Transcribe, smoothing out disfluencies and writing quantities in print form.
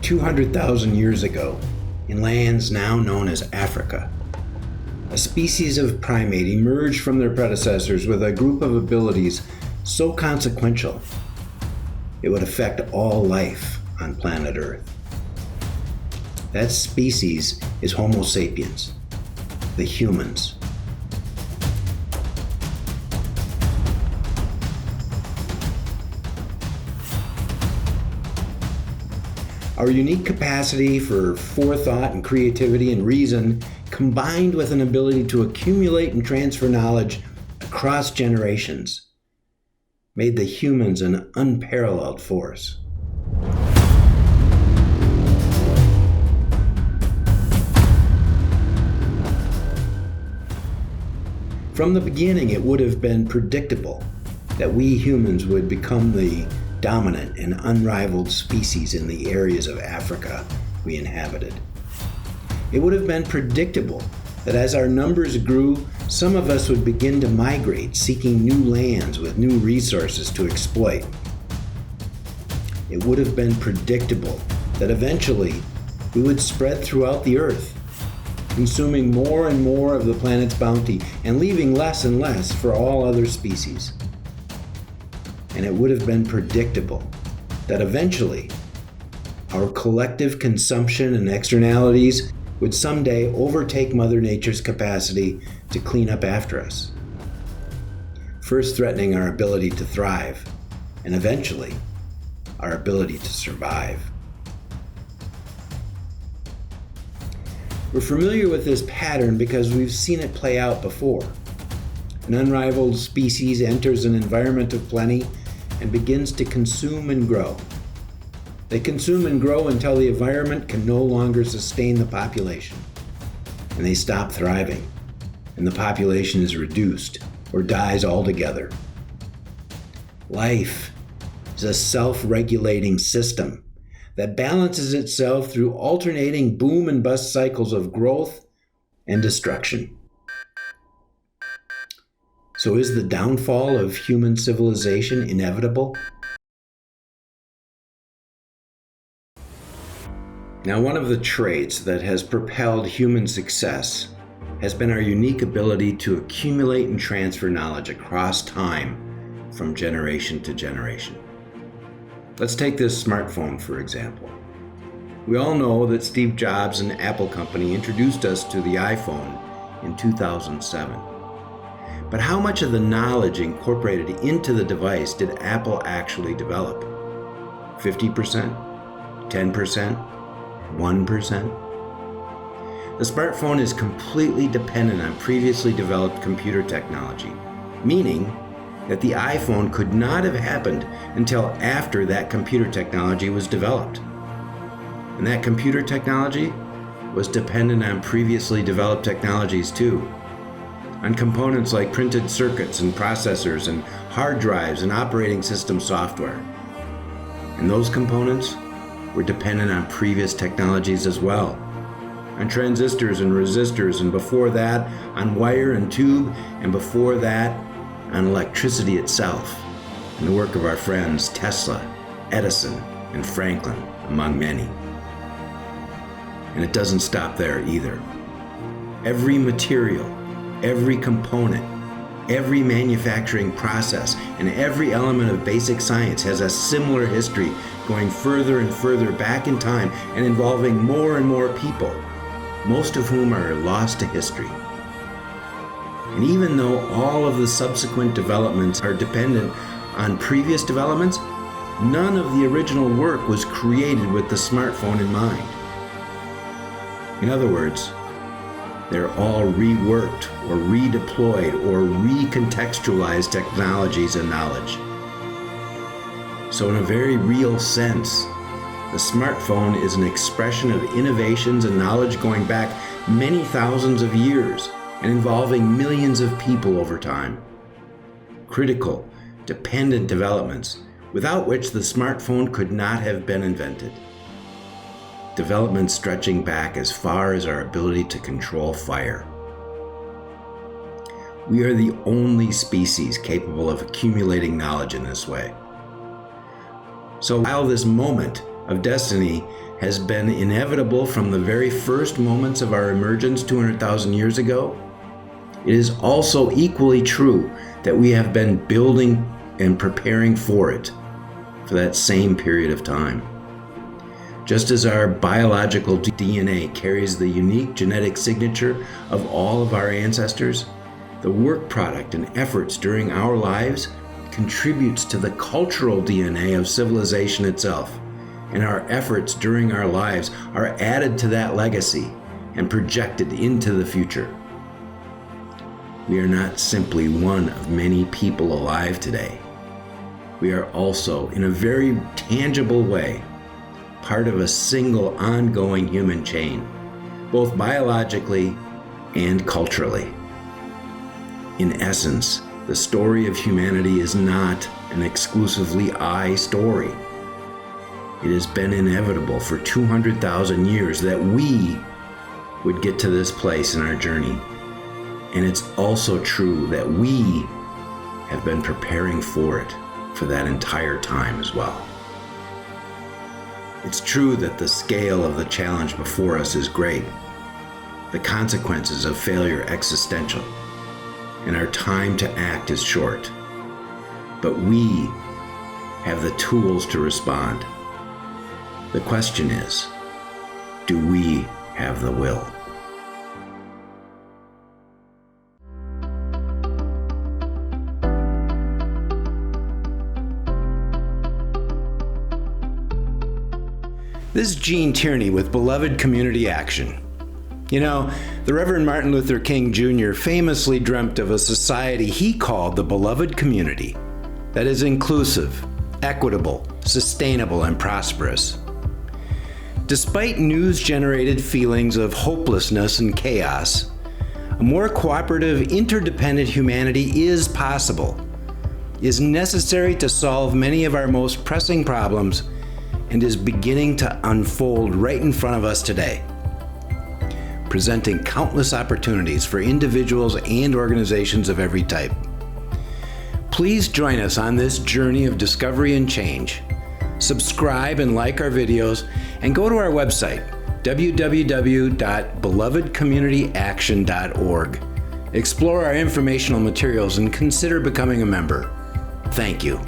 200,000 years ago, in lands now known as Africa, a species of primate emerged from their predecessors with a group of abilities so consequential it would affect all life on planet Earth. That species is Homo sapiens, the humans. Our unique capacity for forethought and creativity and reason, combined with an ability to accumulate and transfer knowledge across generations, made the humans an unparalleled force. From the beginning, it would have been predictable that we humans would become the dominant and unrivaled species in the areas of Africa we inhabited. It would have been predictable that as our numbers grew, some of us would begin to migrate, seeking new lands with new resources to exploit. It would have been predictable that eventually we would spread throughout the earth, consuming more and more of the planet's bounty and leaving less and less for all other species. And it would have been predictable that eventually our collective consumption and externalities would someday overtake Mother Nature's capacity to clean up after us, first threatening our ability to thrive, and eventually our ability to survive. We're familiar with this pattern because we've seen it play out before. An unrivaled species enters an environment of plenty and begins to consume and grow. They consume and grow until the environment can no longer sustain the population, and they stop thriving, and the population is reduced or dies altogether. Life is a self-regulating system that balances itself through alternating boom and bust cycles of growth and destruction. So is the downfall of human civilization inevitable? Now, one of the traits that has propelled human success has been our unique ability to accumulate and transfer knowledge across time from generation to generation. Let's take this smartphone, for example. We all know that Steve Jobs and Apple Company introduced us to the iPhone in 2007. But how much of the knowledge incorporated into the device did Apple actually develop? 50%? 10%? 1%? The smartphone is completely dependent on previously developed computer technology, meaning that the iPhone could not have happened until after that computer technology was developed. And that computer technology was dependent on previously developed technologies too, on components like printed circuits and processors and hard drives and operating system software. And those components were dependent on previous technologies as well, on transistors and resistors, and before that on wire and tube, and before that on electricity itself, and the work of our friends Tesla, Edison, and Franklin, among many. And it doesn't stop there either. Every material, every component, every manufacturing process, and every element of basic science has a similar history, going further and further back in time and involving more and more people, most of whom are lost to history. And even though all of the subsequent developments are dependent on previous developments, none of the original work was created with the smartphone in mind. In other words, they're all reworked or redeployed or recontextualized technologies and knowledge. So in a very real sense, the smartphone is an expression of innovations and knowledge going back many thousands of years and involving millions of people over time. Critical, dependent developments without which the smartphone could not have been invented. Developments stretching back as far as our ability to control fire. We are the only species capable of accumulating knowledge in this way. So while this moment of destiny has been inevitable from the very first moments of our emergence 200,000 years ago, it is also equally true that we have been building and preparing for it for that same period of time. Just as our biological DNA carries the unique genetic signature of all of our ancestors, the work product and efforts during our lives contributes to the cultural DNA of civilization itself, and our efforts during our lives are added to that legacy and projected into the future. We are not simply one of many people alive today. We are also, in a very tangible way, part of a single ongoing human chain, both biologically and culturally. In essence, the story of humanity is not an exclusively I story. It has been inevitable for 200,000 years that we would get to this place in our journey. And it's also true that we have been preparing for it for that entire time as well. It's true that the scale of the challenge before us is great, the consequences of failure existential, and our time to act is short. But we have the tools to respond. The question is, do we have the will? This is Gene Tierney with Beloved Community Action. You know, the Reverend Martin Luther King Jr. famously dreamt of a society he called the beloved community that is inclusive, equitable, sustainable, and prosperous. Despite news-generated feelings of hopelessness and chaos, a more cooperative, interdependent humanity is possible, is necessary to solve many of our most pressing problems, and is beginning to unfold right in front of us today, presenting countless opportunities for individuals and organizations of every type. Please join us on this journey of discovery and change. Subscribe and like our videos, and go to our website, www.belovedcommunityaction.org. Explore our informational materials and consider becoming a member. Thank you.